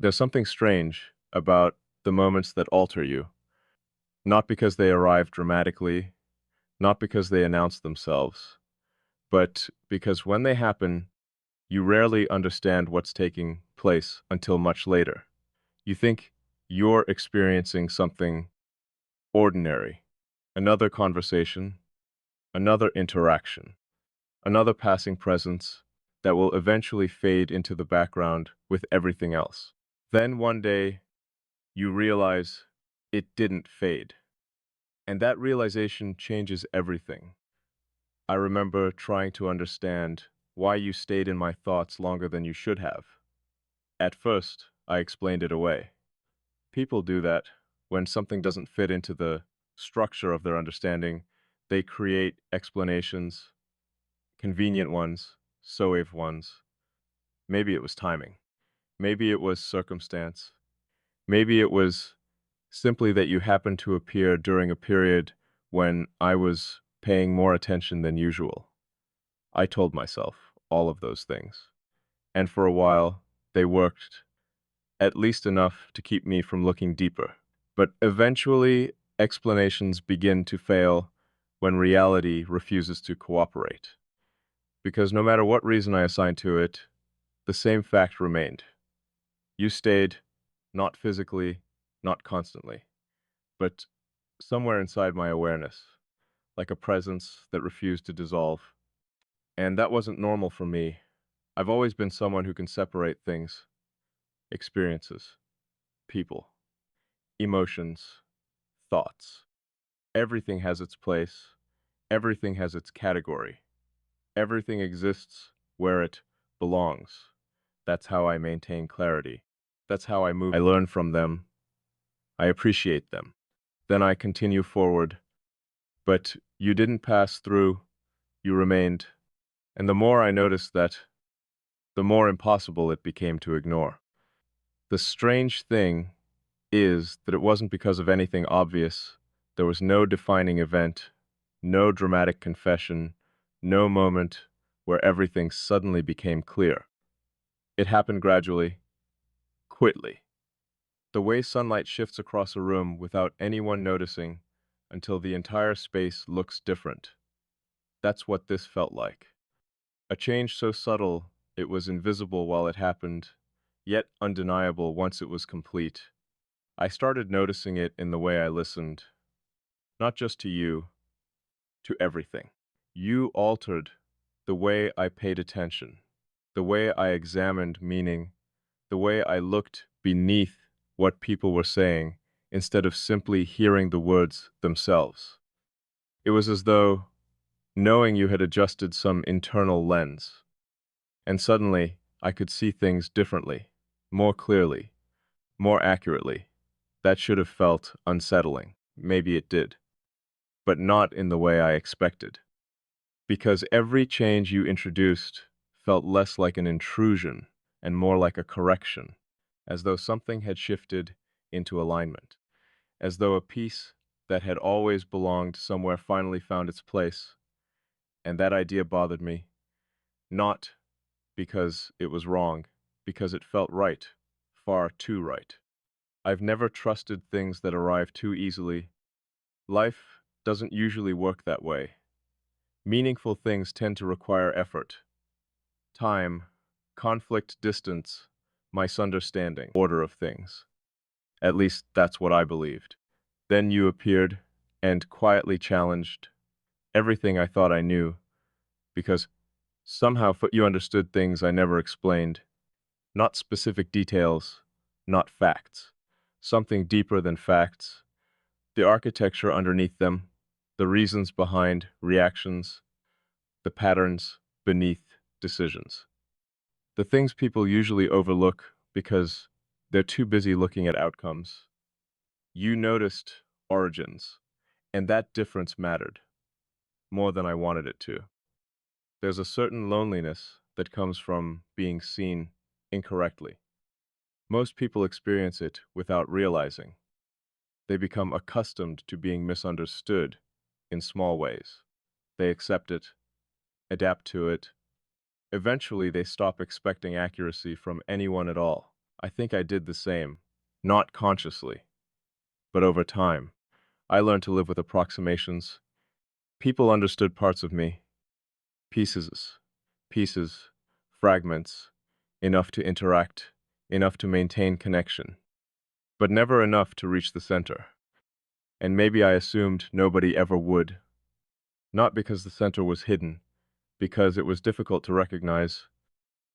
There's something strange about the moments that alter you, not because they arrive dramatically, not because they announce themselves, but because when they happen, you rarely understand what's taking place until much later. You think you're experiencing something ordinary, another conversation, another interaction, another passing presence that will eventually fade into the background with everything else. Then one day, you realize it didn't fade. And that realization changes everything. I remember trying to understand why you stayed in my thoughts longer than you should have. At first, I explained it away. People do that. When something doesn't fit into the structure of their understanding, they create explanations, convenient ones, so-if ones. Maybe it was timing. Maybe it was circumstance. Maybe it was simply that you happened to appear during a period when I was paying more attention than usual. I told myself all of those things. And for a while, they worked, at least enough to keep me from looking deeper. But eventually, explanations begin to fail when reality refuses to cooperate. Because no matter what reason I assigned to it, the same fact remained. You stayed, not physically, not constantly, but somewhere inside my awareness, like a presence that refused to dissolve. And that wasn't normal for me. I've always been someone who can separate things, experiences, people, emotions, thoughts. Everything has its place. Everything has its category. Everything exists where it belongs. That's how I maintain clarity. That's how I move. I learn from them. I appreciate them. Then I continue forward. But you didn't pass through. You remained. And the more I noticed that, the more impossible it became to ignore. The strange thing is that it wasn't because of anything obvious. There was no defining event, no dramatic confession, no moment where everything suddenly became clear. It happened gradually, quickly, the way sunlight shifts across a room without anyone noticing until the entire space looks different. That's what this felt like. A change so subtle it was invisible while it happened, yet undeniable once it was complete. I started noticing it in the way I listened, not just to you, to everything. You altered the way I paid attention, the way I examined meaning, the way I looked beneath what people were saying instead of simply hearing the words themselves. It was as though knowing you had adjusted some internal lens, and suddenly I could see things differently, more clearly, more accurately. That should have felt unsettling. Maybe it did, but not in the way I expected. Because every change you introduced felt less like an intrusion and more like a correction, as though something had shifted into alignment, as though a piece that had always belonged somewhere finally found its place. And that idea bothered me, not because it was wrong, because it felt right, far too right. I've never trusted things that arrive too easily. Life doesn't usually work that way. Meaningful things tend to require effort, time, conflict, distance, misunderstanding, order of things. At least that's what I believed. Then you appeared and quietly challenged everything I thought I knew, because somehow you understood things I never explained, not specific details, not facts, something deeper than facts, the architecture underneath them, the reasons behind reactions, the patterns beneath decisions. The things people usually overlook because they're too busy looking at outcomes. You noticed origins, and that difference mattered more than I wanted it to. There's a certain loneliness that comes from being seen incorrectly. Most people experience it without realizing. They become accustomed to being misunderstood in small ways. They accept it, adapt to it. Eventually, they stop expecting accuracy from anyone at all. I think I did the same. Not consciously, but over time. I learned to live with approximations. People understood parts of me, pieces, pieces, fragments, enough to interact, enough to maintain connection, but never enough to reach the center. And maybe I assumed nobody ever would, not because the center was hidden, because it was difficult to recognize.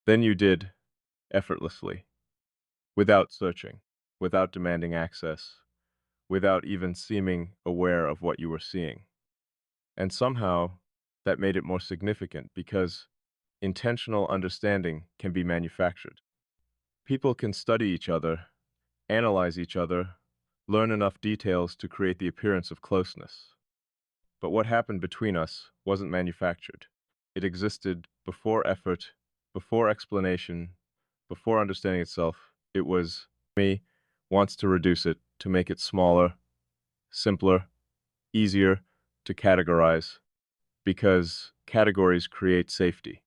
Then you did, effortlessly, without searching, without demanding access, without even seeming aware of what you were seeing. And somehow, that made it more significant because intentional understanding can be manufactured. People can study each other, analyze each other, learn enough details to create the appearance of closeness. But what happened between us wasn't manufactured. It existed before effort, before explanation, before understanding itself. It was me wants to reduce it, to make it smaller, simpler, easier to categorize, because categories create safety.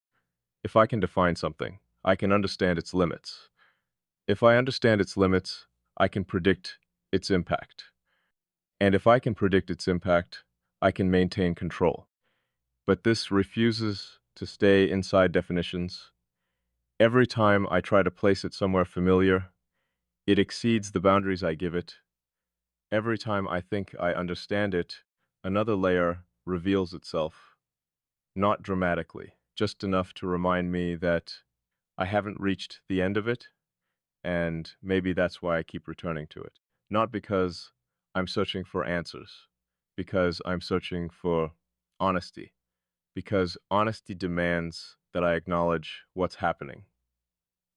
If I can define something, I can understand its limits. If I understand its limits, I can predict its impact. And if I can predict its impact, I can maintain control. But this refuses to stay inside definitions. Every time I try to place it somewhere familiar, it exceeds the boundaries I give it. Every time I think I understand it, another layer reveals itself. Not dramatically, just enough to remind me that I haven't reached the end of it, and maybe that's why I keep returning to it. Not because I'm searching for answers, because I'm searching for honesty, because honesty demands that I acknowledge what's happening,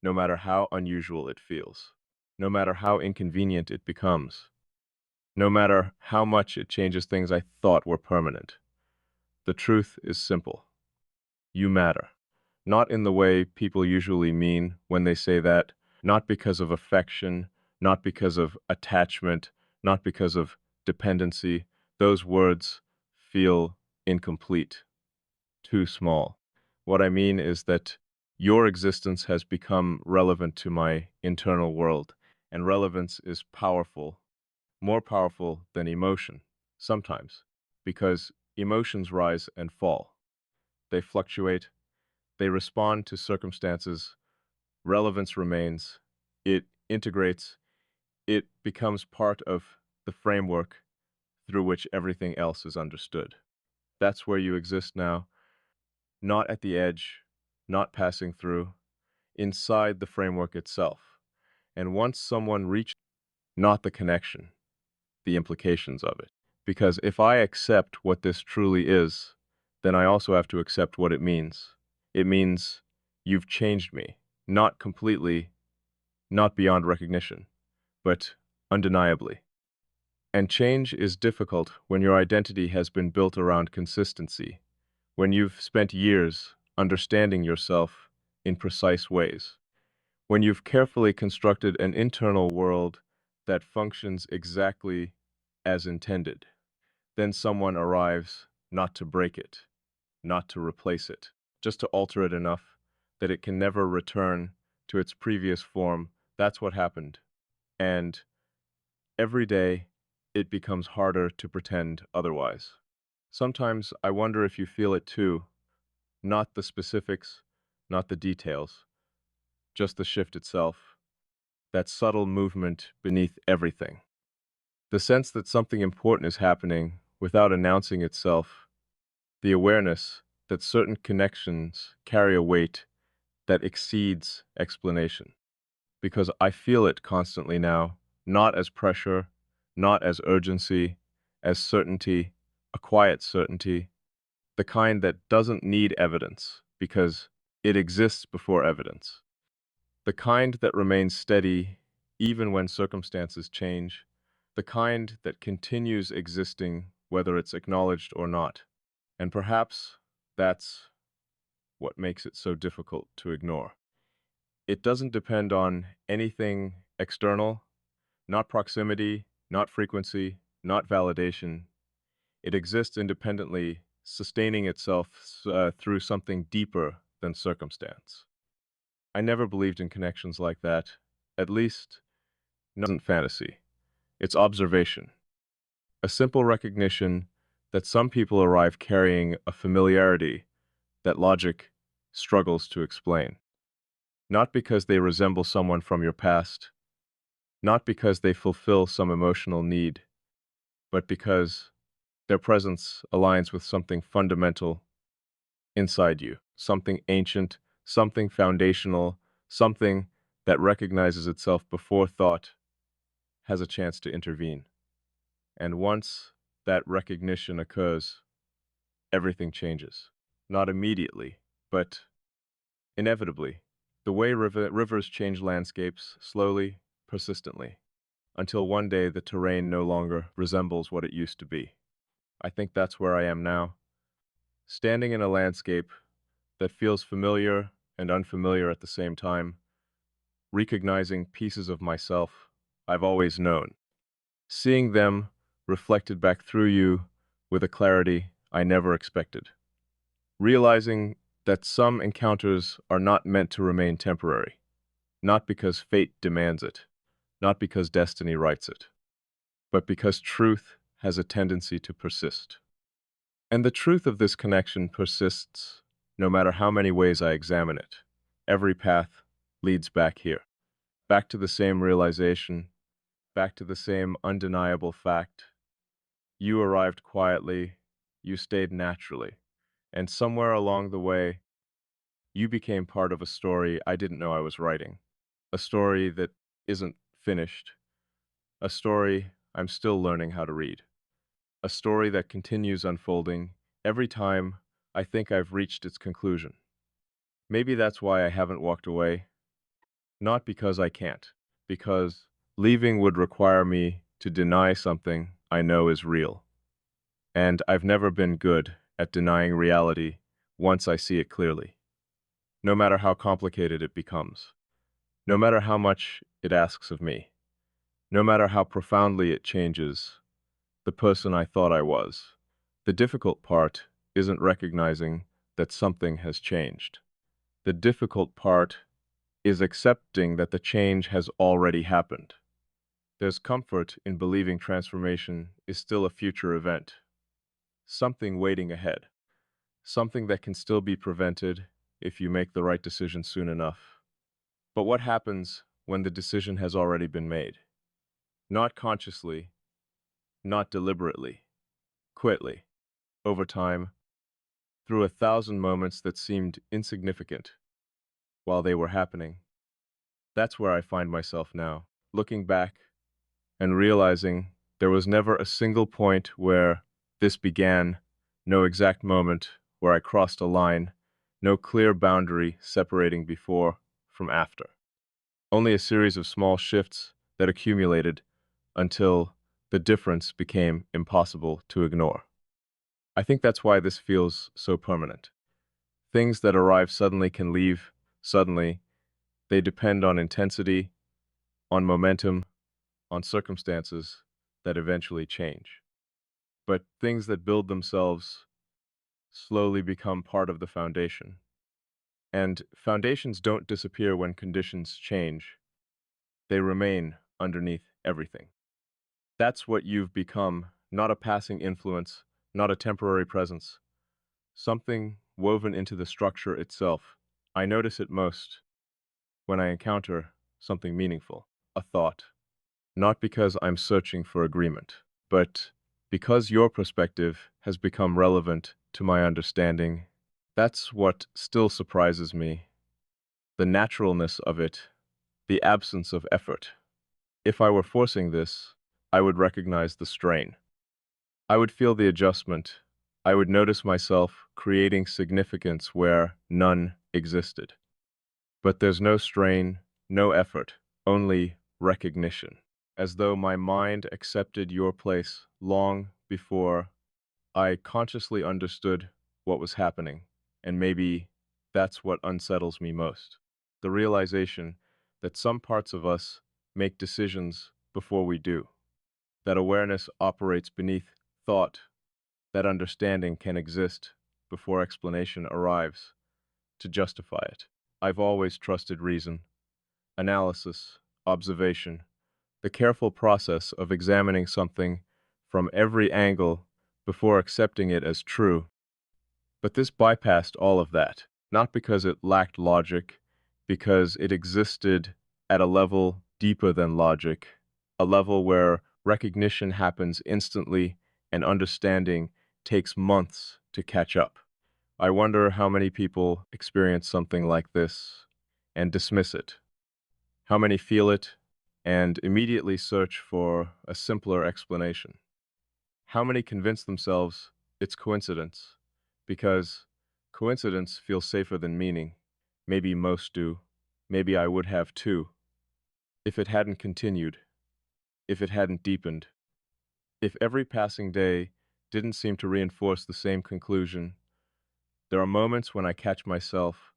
no matter how unusual it feels, no matter how inconvenient it becomes, no matter how much it changes things I thought were permanent. The truth is simple. You matter. Not in the way people usually mean when they say that, not because of affection, not because of attachment, not because of dependency. Those words feel incomplete, too small. What I mean is that your existence has become relevant to my internal world, and relevance is powerful, more powerful than emotion, sometimes, because emotions rise and fall. They fluctuate, they respond to circumstances, relevance remains, it integrates, it becomes part of the framework through which everything else is understood. That's where you exist now, not at the edge, not passing through, inside the framework itself. And once someone reaches, not the connection, the implications of it. Because if I accept what this truly is, then I also have to accept what it means. It means you've changed me, not completely, not beyond recognition, but undeniably. And change is difficult when your identity has been built around consistency, when you've spent years understanding yourself in precise ways, when you've carefully constructed an internal world that functions exactly as intended. Then someone arrives not to break it, not to replace it, just to alter it enough that it can never return to its previous form. That's what happened. And every day, it becomes harder to pretend otherwise. Sometimes I wonder if you feel it too, not the specifics, not the details, just the shift itself, that subtle movement beneath everything. The sense that something important is happening without announcing itself, the awareness that certain connections carry a weight that exceeds explanation. Because I feel it constantly now, not as pressure, not as urgency, as certainty, a quiet certainty, the kind that doesn't need evidence because it exists before evidence, the kind that remains steady even when circumstances change, the kind that continues existing whether it's acknowledged or not. And perhaps that's what makes it so difficult to ignore. It doesn't depend on anything external, not proximity, not frequency, not validation. It exists independently, sustaining itself through something deeper than circumstance. I never believed in connections like that. At least, not isn't fantasy. It's observation. A simple recognition that some people arrive carrying a familiarity that logic struggles to explain. Not because they resemble someone from your past, not because they fulfill some emotional need, but because their presence aligns with something fundamental inside you, something ancient, something foundational, something that recognizes itself before thought has a chance to intervene. And once that recognition occurs, everything changes. Not immediately, but inevitably. The way rivers change landscapes, slowly, persistently, until one day the terrain no longer resembles what it used to be. I think that's where I am now, standing in a landscape that feels familiar and unfamiliar at the same time, recognizing pieces of myself I've always known, seeing them reflected back through you with a clarity I never expected, realizing that some encounters are not meant to remain temporary, not because fate demands it, not because destiny writes it, but because truth has a tendency to persist. And the truth of this connection persists no matter how many ways I examine it. Every path leads back here, back to the same realization, back to the same undeniable fact. You arrived quietly, you stayed naturally, and somewhere along the way, you became part of a story I didn't know I was writing. A story that isn't finished, a story I'm still learning how to read. A story that continues unfolding every time I think I've reached its conclusion. Maybe that's why I haven't walked away. Not because I can't, because leaving would require me to deny something I know is real. And I've never been good at denying reality once I see it clearly, no matter how complicated it becomes, no matter how much it asks of me, no matter how profoundly it changes the person I thought I was. The difficult part isn't recognizing that something has changed. The difficult part is accepting that the change has already happened. There's comfort in believing transformation is still a future event, something waiting ahead, something that can still be prevented if you make the right decision soon enough. But what happens when the decision has already been made? Not consciously, not deliberately, quickly, over time, through 1,000 moments that seemed insignificant while they were happening. That's where I find myself now, looking back and realizing there was never a single point where this began, no exact moment where I crossed a line, no clear boundary separating before from after. Only a series of small shifts that accumulated until the difference became impossible to ignore. I think that's why this feels so permanent. Things that arrive suddenly can leave suddenly. They depend on intensity, on momentum, on circumstances that eventually change. But things that build themselves slowly become part of the foundation. And foundations don't disappear when conditions change. They remain underneath everything. That's what you've become, not a passing influence, not a temporary presence, something woven into the structure itself. I notice it most when I encounter something meaningful, a thought, not because I'm searching for agreement, but because your perspective has become relevant to my understanding. That's what still surprises me, the naturalness of it, the absence of effort. If I were forcing this, I would recognize the strain. I would feel the adjustment. I would notice myself creating significance where none existed. But there's no strain, no effort, only recognition, as though my mind accepted your place long before I consciously understood what was happening. And maybe that's what unsettles me most. The realization that some parts of us make decisions before we do, that awareness operates beneath thought, that understanding can exist before explanation arrives to justify it. I've always trusted reason, analysis, observation, the careful process of examining something from every angle before accepting it as true. But this bypassed all of that, not because it lacked logic, because it existed at a level deeper than logic, a level where recognition happens instantly and understanding takes months to catch up. I wonder how many people experience something like this and dismiss it. How many feel it and immediately search for a simpler explanation. How many convince themselves it's coincidence because coincidence feels safer than meaning. Maybe most do. Maybe I would have too. If it hadn't continued, if it hadn't deepened, if every passing day didn't seem to reinforce the same conclusion. There are moments when I catch myself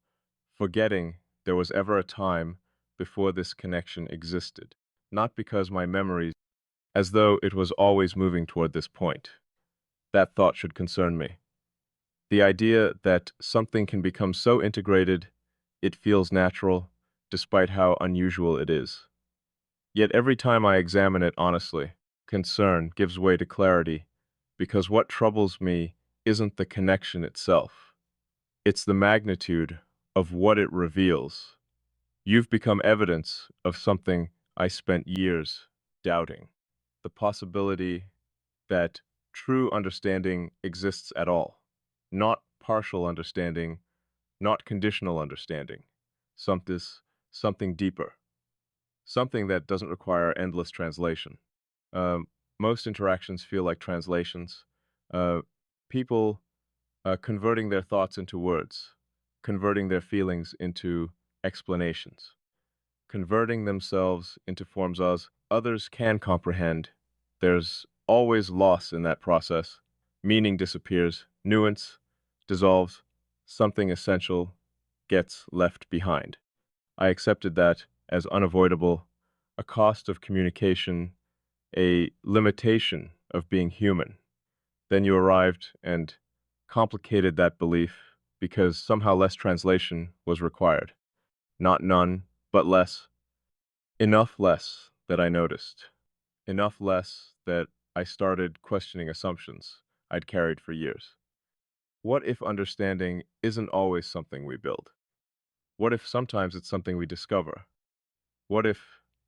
forgetting there was ever a time before this connection existed, not because my memories, as though it was always moving toward this point. That thought should concern me. The idea that something can become so integrated, it feels natural, despite how unusual it is. Yet every time I examine it honestly, concern gives way to clarity, because what troubles me isn't the connection itself. It's the magnitude of what it reveals. You've become evidence of something I spent years doubting. The possibility that true understanding exists at all. Not partial understanding, not conditional understanding. Something, something deeper. Something that doesn't require endless translation. Um, Most interactions feel like translations. Uh, People converting their thoughts into words, converting their feelings into explanations, converting themselves into forms others can comprehend. There's always loss in that process. Meaning disappears, nuance dissolves, something essential gets left behind. I accepted that as unavoidable, a cost of communication, a limitation of being human. Then you arrived and complicated that belief because somehow less translation was required. Not none, but less. Enough less that I noticed. Enough less that I started questioning assumptions I'd carried for years. What if understanding isn't always something we build? What if sometimes it's something we discover? What if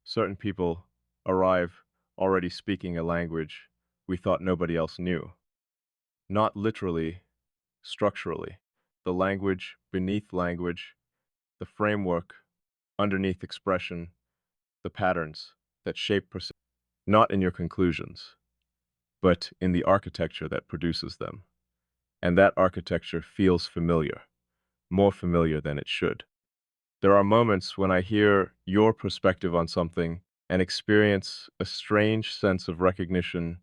certain people arrive already speaking a language we thought nobody else knew? Not literally, structurally. The language beneath language, the framework underneath expression, the patterns that shape perception. Not in your conclusions, but in the architecture that produces them. And that architecture feels familiar, more familiar than it should. There are moments when I hear your perspective on something and experience a strange sense of recognition,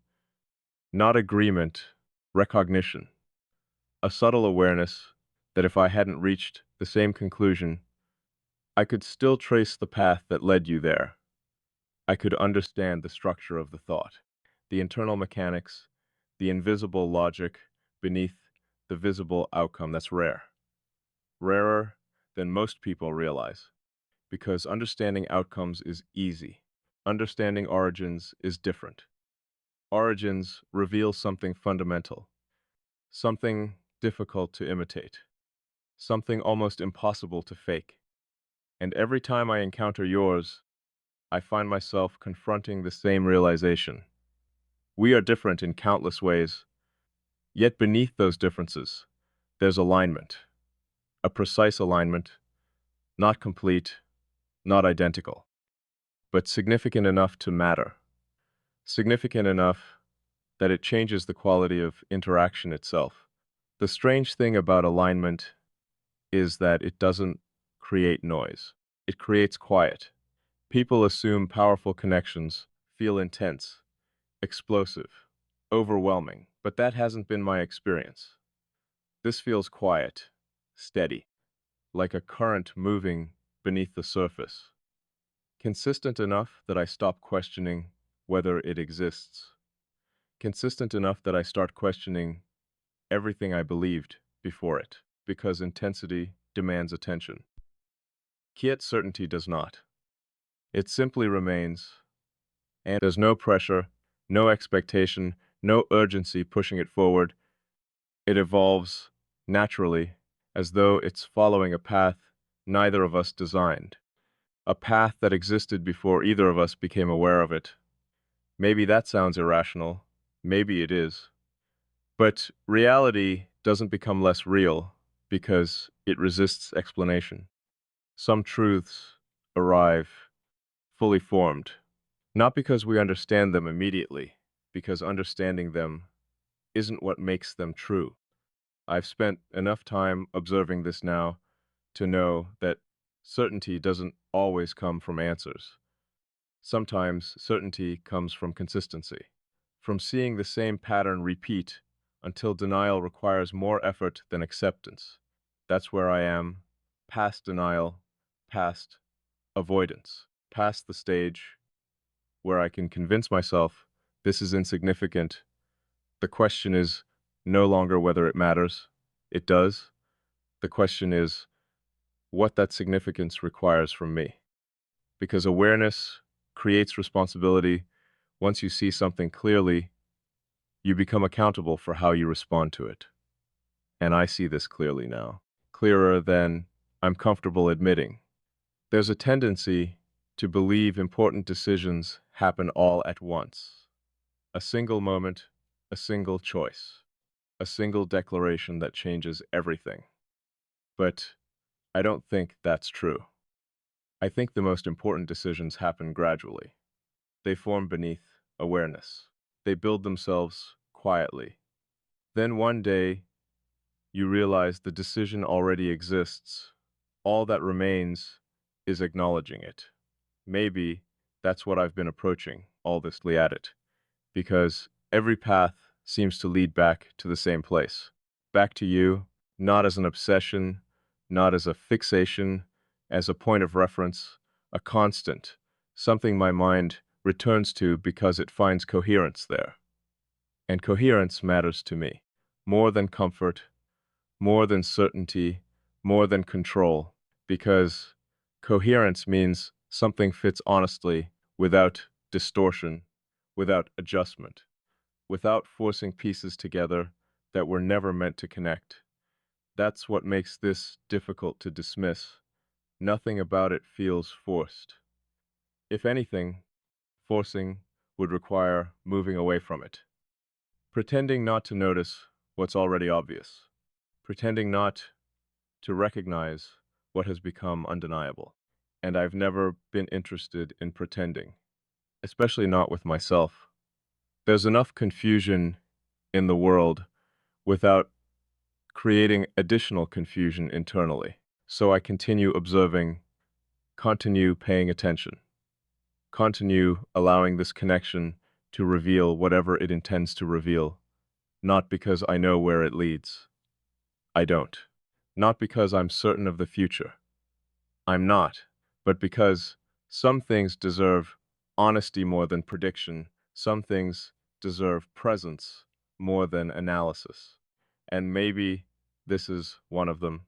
not agreement, recognition, a subtle awareness that if I hadn't reached the same conclusion, I could still trace the path that led you there. I could understand the structure of the thought, the internal mechanics, the invisible logic beneath the visible outcome. That's rare. Rarer than most people realize, because understanding outcomes is easy. Understanding origins is different. Origins reveal something fundamental, something difficult to imitate, something almost impossible to fake. And every time I encounter yours, I find myself confronting the same realization. We are different in countless ways, yet beneath those differences, there's alignment, a precise alignment, not complete, not identical, but significant enough to matter, significant enough that it changes the quality of interaction itself. The strange thing about alignment is that it doesn't create noise. It creates quiet. People assume powerful connections feel intense, explosive, overwhelming, but that hasn't been my experience. This feels quiet, steady, like a current moving beneath the surface, consistent enough that I stop questioning whether it exists, consistent enough that I start questioning everything I believed before it, because intensity demands attention. Quiet certainty does not. It simply remains, and there's no pressure, no expectation, no urgency pushing it forward. It evolves naturally, as though it's following a path neither of us designed, a path that existed before either of us became aware of it. Maybe that sounds irrational. Maybe it is. But reality doesn't become less real because it resists explanation. Some truths arrive fully formed, not because we understand them immediately, because understanding them isn't what makes them true. I've spent enough time observing this now to know that certainty doesn't always come from answers. Sometimes certainty comes from consistency, from seeing the same pattern repeat until denial requires more effort than acceptance. That's where I am, past denial, past avoidance, past the stage where I can convince myself this is insignificant. The question is no longer whether it matters. It does. The question is what that significance requires from me. Because awareness creates responsibility. Once you see something clearly, you become accountable for how you respond to it. And I see this clearly now, clearer than I'm comfortable admitting. There's a tendency to believe important decisions happen all at once. A single moment, a single choice, a single declaration that changes everything. But I don't think that's true. I think the most important decisions happen gradually. They form beneath awareness. They build themselves quietly. Then one day, you realize the decision already exists. All that remains is acknowledging it. Maybe that's what I've been approaching all this at it, because every path seems to lead back to the same place. Back to you, not as an obsession, not as a fixation, as a point of reference, a constant, something my mind returns to because it finds coherence there. And coherence matters to me. More than comfort, more than certainty, more than control, because coherence means something fits honestly, without distortion, without adjustment, without forcing pieces together that were never meant to connect. That's what makes this difficult to dismiss. Nothing about it feels forced. If anything, forcing would require moving away from it, pretending not to notice what's already obvious, pretending not to recognize what has become undeniable. And I've never been interested in pretending, especially not with myself. There's enough confusion in the world without creating additional confusion internally. So I continue observing, continue paying attention, continue allowing this connection to reveal whatever it intends to reveal, not because I know where it leads. I don't. Not because I'm certain of the future. I'm not. But because some things deserve honesty more than prediction, some things deserve presence more than analysis. And maybe this is one of them.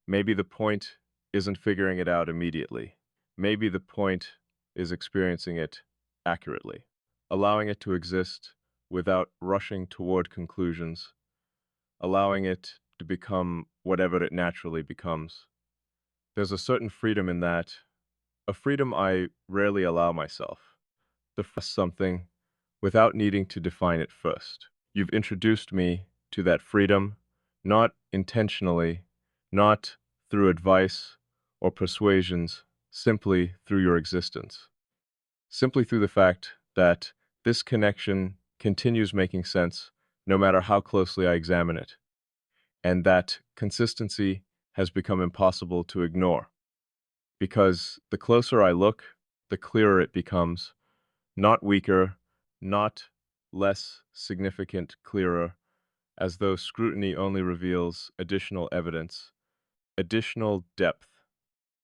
Maybe the point isn't figuring it out immediately. Maybe the point is experiencing it accurately, allowing it to exist without rushing toward conclusions, allowing it to become whatever it naturally becomes. There's a certain freedom in that, a freedom I rarely allow myself. The first something without needing to define it first. You've introduced me to that freedom, not intentionally, not through advice or persuasions, simply through your existence. Simply through the fact that this connection continues making sense no matter how closely I examine it, and that consistency has become impossible to ignore. Because the closer I look, the clearer it becomes, not weaker, not less significant, clearer, as though scrutiny only reveals additional evidence, additional depth,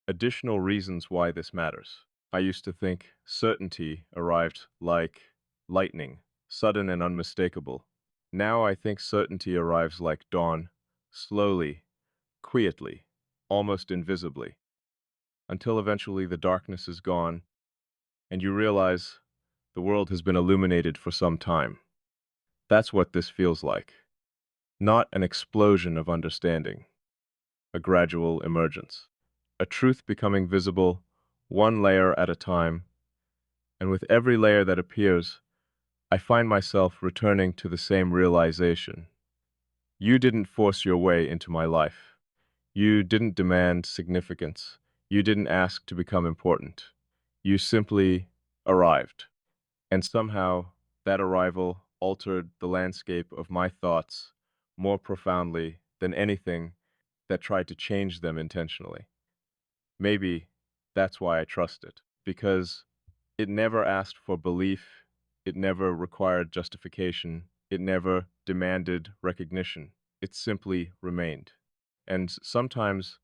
additional reasons why this matters. I used to think certainty arrived like lightning, sudden and unmistakable. Now I think certainty arrives like dawn, slowly, quietly, almost invisibly, until eventually the darkness is gone and you realize the world has been illuminated for some time. That's what this feels like. Not an explosion of understanding, a gradual emergence. A truth becoming visible, one layer at a time, and with every layer that appears, I find myself returning to the same realization. You didn't force your way into my life. You didn't demand significance. You didn't ask to become important. You simply arrived. And somehow, that arrival altered the landscape of my thoughts more profoundly than anything that tried to change them intentionally. Maybe that's why I trust it, because it never asked for belief, it never required justification, it never demanded recognition. It simply remained. And sometimes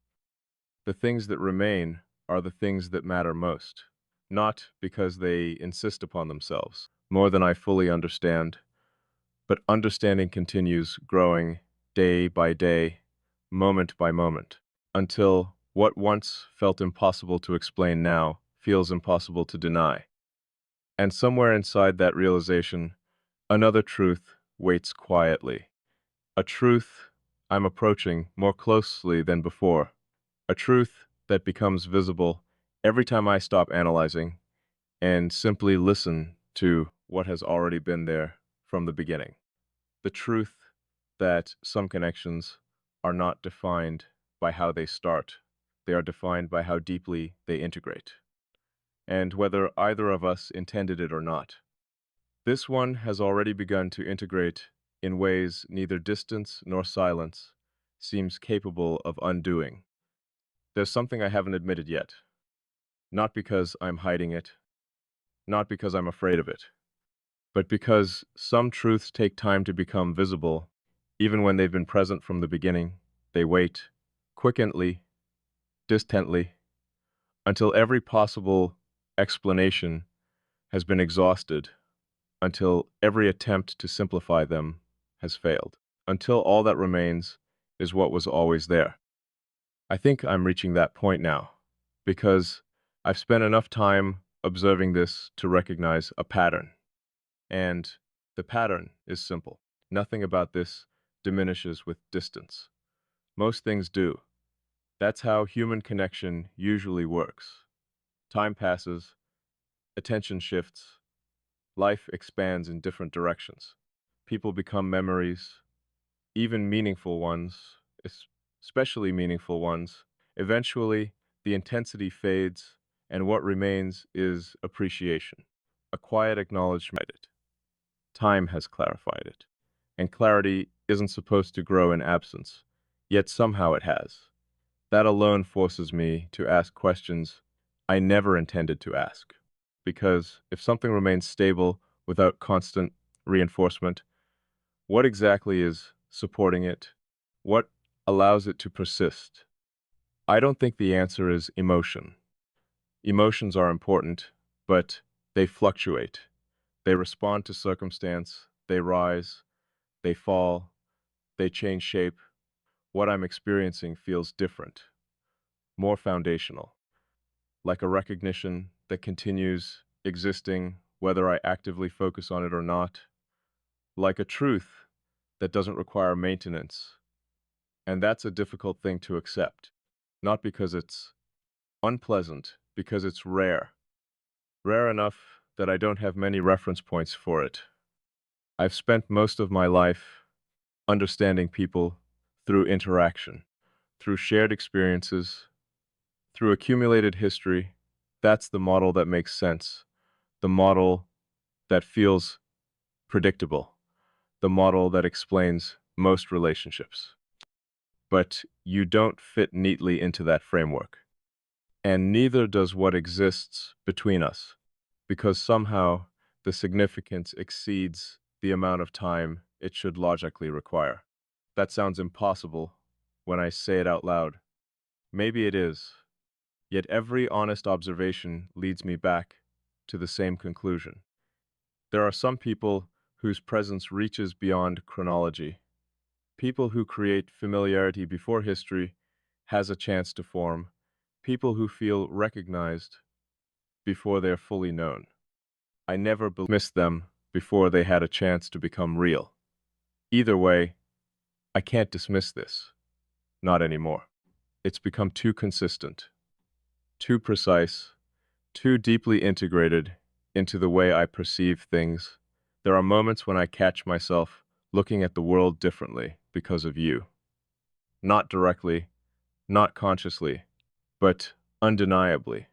the things that remain are the things that matter most, not because they insist upon themselves more than I fully understand, but understanding continues growing day by day, moment by moment, until what once felt impossible to explain now feels impossible to deny. And somewhere inside that realization, another truth waits quietly. A truth I'm approaching more closely than before. A truth that becomes visible every time I stop analyzing and simply listen to what has already been there from the beginning. The truth that some connections are not defined by how they start, they are defined by how deeply they integrate, and whether either of us intended it or not. This one has already begun to integrate in ways neither distance nor silence seems capable of undoing. There's something I haven't admitted yet, not because I'm hiding it, not because I'm afraid of it, but because some truths take time to become visible, even when they've been present from the beginning. They wait, quickly, distantly, until every possible explanation has been exhausted, until every attempt to simplify them has failed, until all that remains is what was always there. I think I'm reaching that point now, because I've spent enough time observing this to recognize a pattern. And the pattern is simple. Nothing about this diminishes with distance. Most things do. That's how human connection usually works. Time passes, attention shifts, life expands in different directions. People become memories, even meaningful ones, especially meaningful ones. Eventually, the intensity fades, and what remains is appreciation, a quiet acknowledgement. Time has clarified it. And clarity isn't supposed to grow in absence, yet somehow it has. That alone forces me to ask questions I never intended to ask. Because if something remains stable without constant reinforcement, what exactly is supporting it? What allows it to persist? I don't think the answer is emotion. Emotions are important, but they fluctuate. They respond to circumstance, they rise, they fall, they change shape. What I'm experiencing feels different, more foundational, like a recognition that continues existing whether I actively focus on it or not, like a truth that doesn't require maintenance. And that's a difficult thing to accept, not because it's unpleasant, because it's rare. Rare enough that I don't have many reference points for it. I've spent most of my life understanding people through interaction, through shared experiences, through accumulated history. That's the model that makes sense, the model that feels predictable, the model that explains most relationships. But you don't fit neatly into that framework. And neither does what exists between us, because somehow the significance exceeds the amount of time it should logically require. That sounds impossible when I say it out loud. Maybe it is, yet every honest observation leads me back to the same conclusion. There are some people whose presence reaches beyond chronology, people who create familiarity before history has a chance to form, people who feel recognized before they're fully known. I never dismissed them before they had a chance to become real. Either way, I can't dismiss this. Not anymore. It's become too consistent, too precise, too deeply integrated into the way I perceive things. There are moments when I catch myself looking at the world differently because of you. Not directly, not consciously, but undeniably.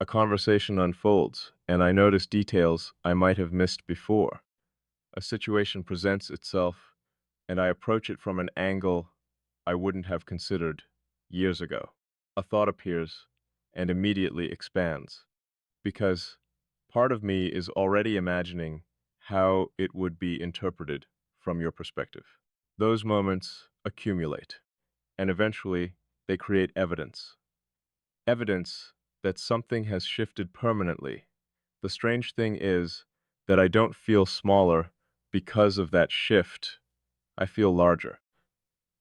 A conversation unfolds, and I notice details I might have missed before. A situation presents itself, and I approach it from an angle I wouldn't have considered years ago. A thought appears and immediately expands, because part of me is already imagining how it would be interpreted from your perspective. Those moments accumulate, and eventually they create evidence. Evidence that something has shifted permanently. The strange thing is that I don't feel smaller because of that shift. I feel larger.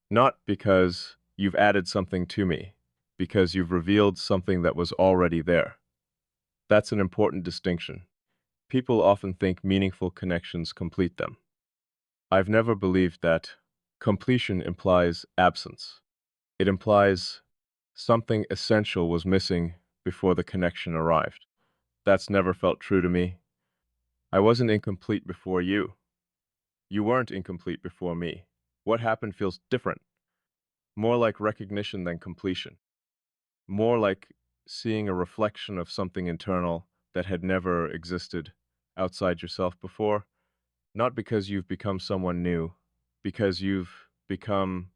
Not because you've added something to me, because you've revealed something that was already there. That's an important distinction. People often think meaningful connections complete them. I've never believed that. Completion implies absence. It implies something essential was missing before the connection arrived. That's never felt true to me. I wasn't incomplete before you. You weren't incomplete before me. What happened feels different, more like recognition than completion, more like seeing a reflection of something internal that had never existed outside yourself before, not because you've become someone new, because you've become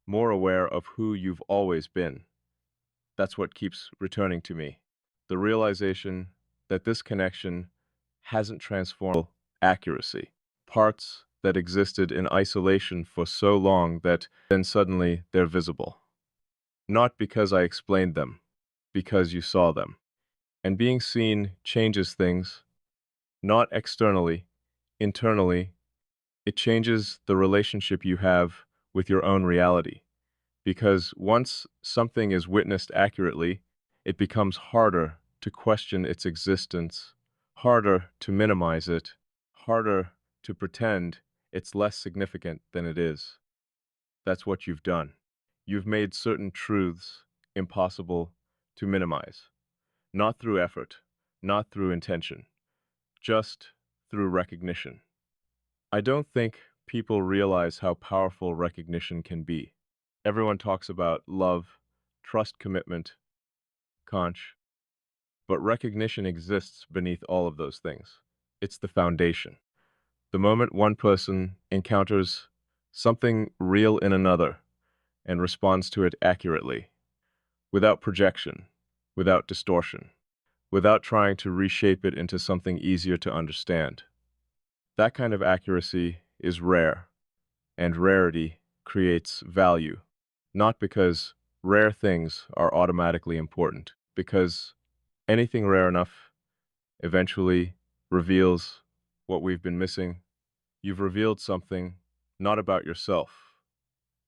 more aware of who you've always been. That's what keeps returning to me. The realization that this connection hasn't transformed accuracy. Parts that existed in isolation for so long that then suddenly they're visible. Not because I explained them, because you saw them. And being seen changes things, not externally, internally. It changes the relationship you have with your own reality. Because once something is witnessed accurately, it becomes harder to question its existence, harder to minimize it, harder to pretend it's less significant than it is. That's what you've done. You've made certain truths impossible to minimize, not through effort, not through intention, just through recognition. I don't think people realize how powerful recognition can be. Everyone talks about love, trust, commitment, conch, but recognition exists beneath all of those things. It's the foundation. The moment one person encounters something real in another and responds to it accurately, without projection, without distortion, without trying to reshape it into something easier to understand. That kind of accuracy is rare, and rarity creates value. Not because rare things are automatically important, because anything rare enough eventually reveals what we've been missing. You've revealed something not about yourself,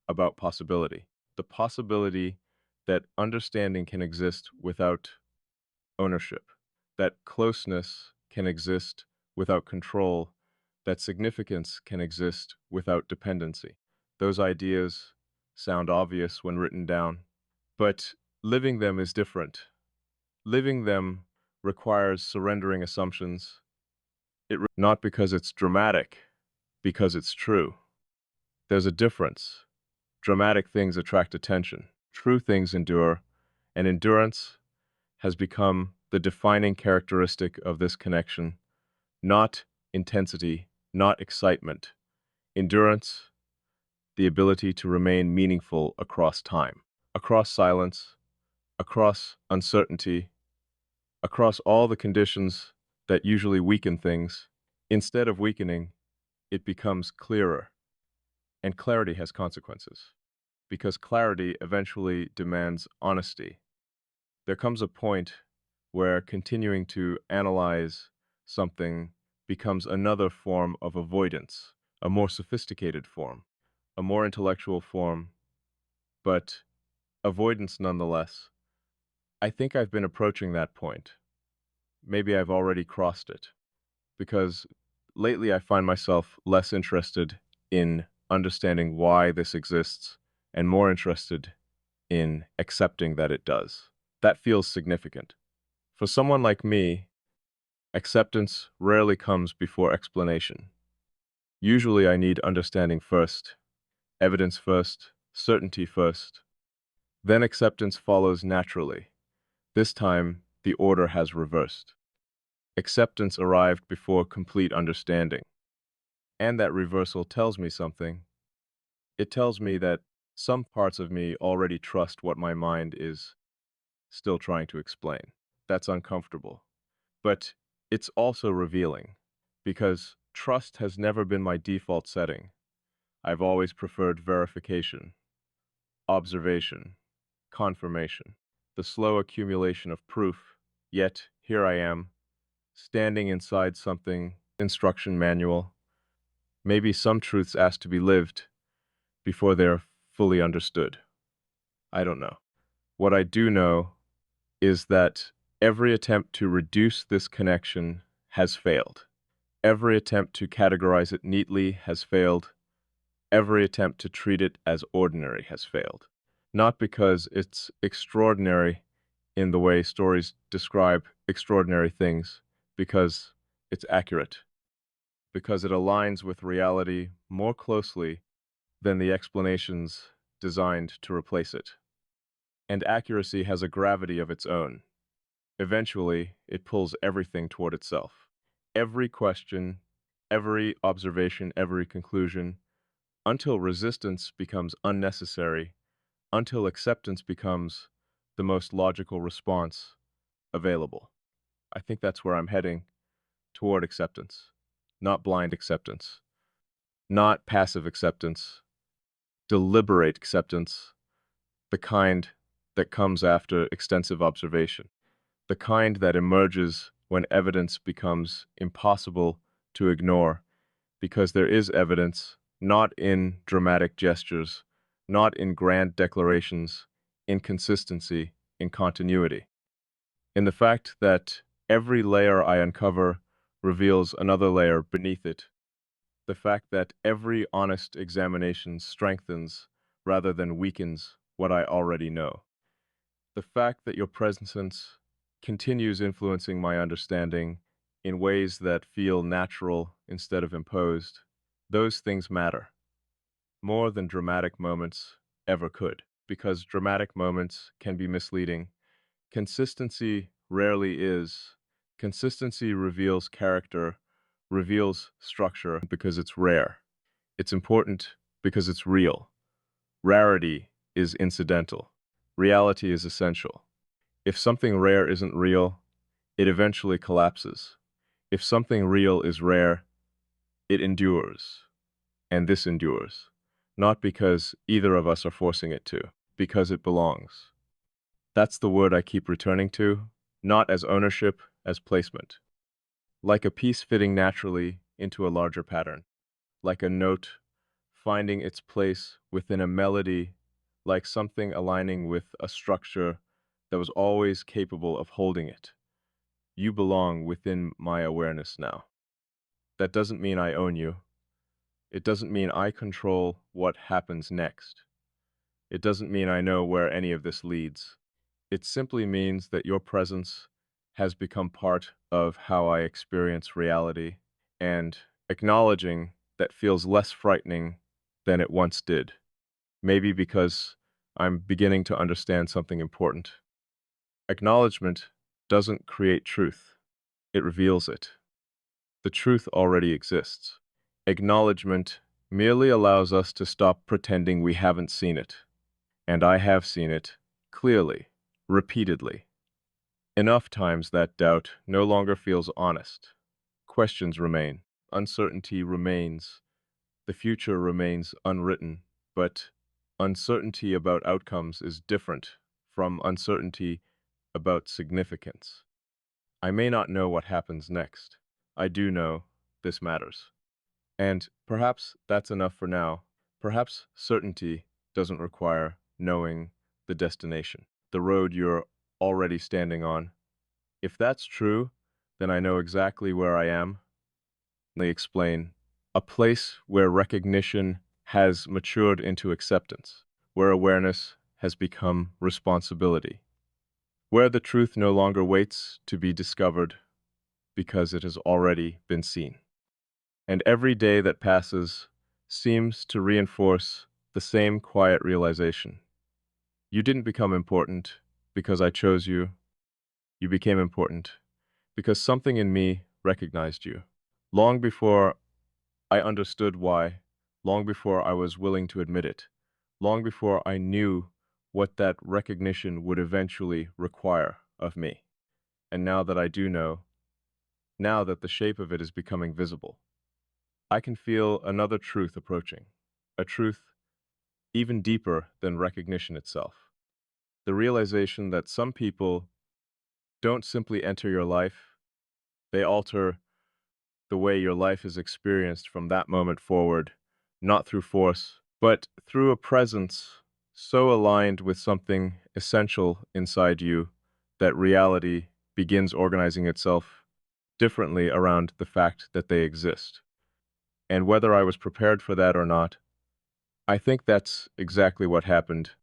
about possibility. The possibility that understanding can exist without ownership, that closeness can exist without control, that significance can exist without dependency. Those ideas sound obvious when written down, but living them is different. Living them requires surrendering assumptions. Not because it's dramatic, because it's true. There's a difference. Dramatic things attract attention. True things endure, and endurance has become the defining characteristic of this connection. Not intensity, not excitement. Endurance, the ability to remain meaningful across time, across silence, across uncertainty, across all the conditions that usually weaken things. Instead of weakening, it becomes clearer. And clarity has consequences, because clarity eventually demands honesty. There comes a point where continuing to analyze something becomes another form of avoidance, a more sophisticated form, a more intellectual form, but avoidance nonetheless. I think I've been approaching that point. maybe I've already crossed it. Because lately I find myself less interested in understanding why this exists and more interested in accepting that it does. That feels significant. For someone like me, acceptance rarely comes before explanation. Usually I need understanding first, evidence first, certainty first. Then acceptance follows naturally. This time, the order has reversed. Acceptance arrived before complete understanding. And that reversal tells me something. It tells me that some parts of me already trust what my mind is still trying to explain. That's uncomfortable. But it's also revealing, because trust has never been my default setting. I've always preferred verification, observation, confirmation, the slow accumulation of proof. Yet, here I am, standing inside something, instruction manual. Maybe some truths ask to be lived before they're fully understood. I don't know. What I do know is that every attempt to reduce this connection has failed. Every attempt to categorize it neatly has failed. Every attempt to treat it as ordinary has failed. Not because it's extraordinary in the way stories describe extraordinary things, because it's accurate, because it aligns with reality more closely than the explanations designed to replace it. And accuracy has a gravity of its own. Eventually, it pulls everything toward itself. Every question, every observation, every conclusion, until resistance becomes unnecessary, until acceptance becomes the most logical response available. I think that's where I'm heading, toward acceptance. Not blind acceptance, not passive acceptance, deliberate acceptance, the kind that comes after extensive observation, the kind that emerges when evidence becomes impossible to ignore, because there is evidence, not in dramatic gestures, not in grand declarations, in consistency, in continuity, in the fact that every layer I uncover reveals another layer beneath it, the fact that every honest examination strengthens rather than weakens what I already know. The fact that your presence continues influencing my understanding in ways that feel natural instead of imposed, those things matter more than dramatic moments ever could, because dramatic moments can be misleading. Consistency rarely is. Consistency reveals character, reveals structure because it's rare. It's important because it's real. Rarity is incidental. Reality is essential. If something rare isn't real, it eventually collapses. If something real is rare, it endures. And this endures. Not because either of us are forcing it to, because it belongs. That's the word I keep returning to, not as ownership, as placement. Like a piece fitting naturally into a larger pattern. Like a note finding its place within a melody, like something aligning with a structure that was always capable of holding it. You belong within my awareness now. That doesn't mean I own you. It doesn't mean I control what happens next. It doesn't mean I know where any of this leads. It simply means that your presence has become part of how I experience reality, and acknowledging that feels less frightening than it once did. Maybe because I'm beginning to understand something important. Acknowledgement doesn't create truth, it reveals it. The truth already exists. Acknowledgement merely allows us to stop pretending we haven't seen it. And I have seen it, clearly, repeatedly. Enough times that doubt no longer feels honest. Questions remain. Uncertainty remains. The future remains unwritten, but uncertainty about outcomes is different from uncertainty about significance. I may not know what happens next. I do know this matters. And perhaps that's enough for now. Perhaps certainty doesn't require knowing the destination, the road you're already standing on. If that's true, then I know exactly where I am. They explain a place where recognition has matured into acceptance, where awareness has become responsibility, where the truth no longer waits to be discovered because it has already been seen. And every day that passes seems to reinforce the same quiet realization. You didn't become important because I chose you. You became important because something in me recognized you. Long before I understood why, long before I was willing to admit it, long before I knew what that recognition would eventually require of me. And now that I do know, now that the shape of it is becoming visible, I can feel another truth approaching, a truth even deeper than recognition itself. The realization that some people don't simply enter your life, they alter the way your life is experienced from that moment forward, not through force, but through a presence so aligned with something essential inside you that reality begins organizing itself differently around the fact that they exist. And whether I was prepared for that or not, I think that's exactly what happened